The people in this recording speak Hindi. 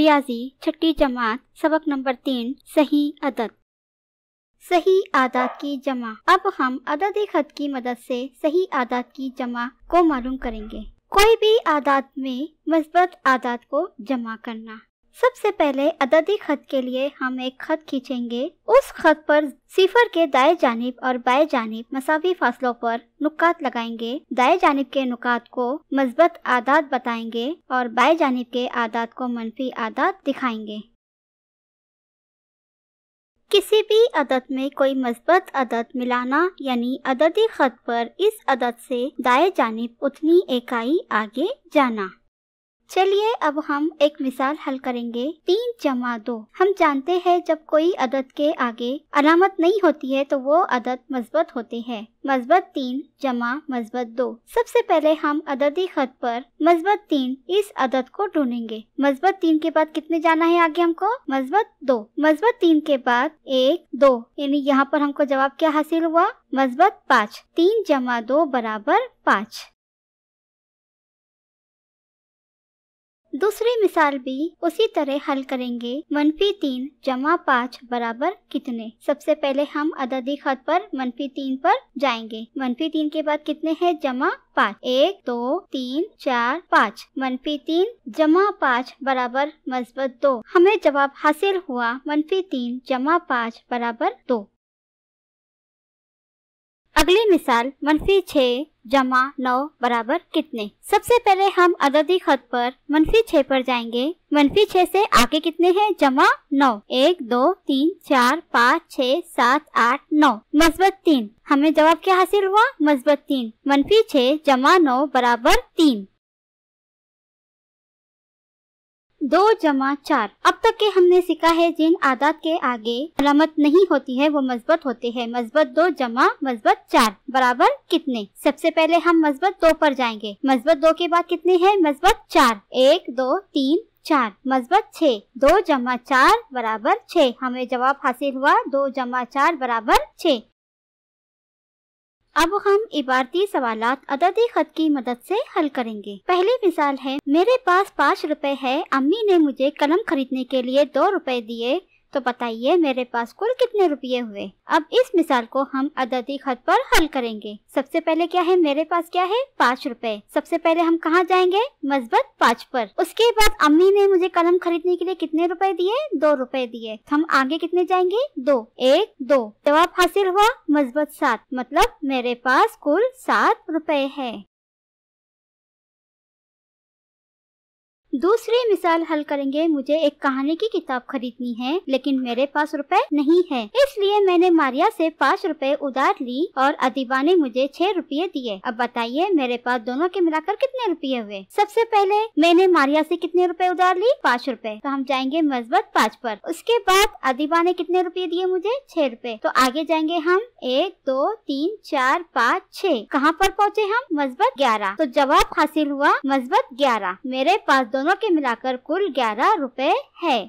रियाजी छठी जमात सबक नंबर 3 सही अदद। सही आदात की जमा। अब हम अददी खत की मदद से सही आदात की जमा को मालूम करेंगे। कोई भी आदात में मस्बत आदात को जमा करना। सबसे पहले अददी खत के लिए हम एक खत खींचेंगे। उस खत पर सिफर के दाएं जानिब और बाएं जानिब मसावी फासलों पर नुकात लगाएंगे। दाएं जानिब के नुकात को मस्बत आदात बताएंगे और बाएं जानिब के आदात को मनफी आदात दिखाएंगे। किसी भी अदद में कोई मस्बत अदद मिलाना यानी अददी खत पर इस अदद से दाएं जानिब उतनी इकाई आगे जाना। चलिए अब हम एक मिसाल हल करेंगे। 3 जमा 2। हम जानते हैं जब कोई अदद के आगे अलामत नहीं होती है तो वो अदद मस्बत होते हैं। मस्बत 3 जमा मस्बत 2। सबसे पहले हम अददी खत पर मस्बत 3 इस अदद को ढूंढेंगे। मस्बत 3 के बाद कितने जाना है आगे हमको? मस्बत 2। मस्बत 3 के बाद 1 2 यानी यहाँ पर हमको जवाब क्या हासिल हुआ? मस्बत 5। 3 जमा 2 बराबर 5। दूसरी मिसाल भी उसी तरह हल करेंगे। मनफी 3 जमा 5 बराबर कितने? सबसे पहले हम अददी खत पर मनफी 3 पर जाएंगे। मनफी 3 के बाद कितने हैं? जमा 5। 1 2 3 4 5। मनफी 3 जमा 5 बराबर मस्बत 2। हमें जवाब हासिल हुआ मनफी 3 जमा 5 बराबर 2। अगली मिसाल मनफी 6 जमा 9 बराबर कितने? सबसे पहले हम अददी खत पर मनफी 6 पर जाएंगे। मनफी 6 से आगे कितने हैं? जमा 9। 1 2 3 4 5 6 7 8 9। मस्बत 3। हमें जवाब क्या हासिल हुआ? मस्बत 3। मनफी 6 जमा 9 बराबर 3। 2 जमा 4। अब तक के हमने सीखा है जिन आदात के आगे अलामत नहीं होती है वो मस्बत होते हैं। मस्बत 2 जमा मस्बत 4 बराबर कितने? सबसे पहले हम मस्बत 2 पर जाएंगे। मस्बत 2 के बाद कितने हैं? मस्बत 4। 1 2 3 4। मस्बत 6। 2 जमा 4 बराबर 6। हमें जवाब हासिल हुआ 2 जमा 4 बराबर 6। अब हम इबारती सवालात अददी खत की मदद से हल करेंगे। पहली मिसाल है, मेरे पास 5 रुपए है। अम्मी ने मुझे कलम खरीदने के लिए 2 रुपए दिए, तो बताइए मेरे पास कुल कितने रुपये हुए? अब इस मिसाल को हम अददी खत पर हल करेंगे। सबसे पहले क्या है? मेरे पास क्या है? 5 रुपए। सबसे पहले हम कहाँ जाएंगे? मस्बत 5 पर। उसके बाद अम्मी ने मुझे कलम खरीदने के लिए कितने रुपए दिए? 2 रुपए दिए। हम आगे कितने जाएंगे? 2। 1 2। जवाब हासिल हुआ मस्बत 7। मतलब मेरे पास कुल 7 रुपए है। दूसरी मिसाल हल करेंगे। मुझे एक कहानी की किताब खरीदनी है लेकिन मेरे पास रुपए नहीं है, इसलिए मैंने मारिया से 5 रुपए उधार ली और अदीबा ने मुझे 6 रुपये दिए। अब बताइए मेरे पास दोनों के मिलाकर कितने रुपये हुए? सबसे पहले मैंने मारिया से कितने रुपए उधार ली? 5 रुपए। तो हम जाएंगे मस्बत 5 पर। उसके बाद अदीबा ने कितने रुपये दिए मुझे? 6 रुपए। तो आगे जाएंगे हम 1 2 3 4 5 6। कहाँ पर पहुँचे हम? मस्बत 11। तो जवाब हासिल हुआ मस्बत 11। मेरे पास दोनों के मिलाकर कुल 11 रुपए है।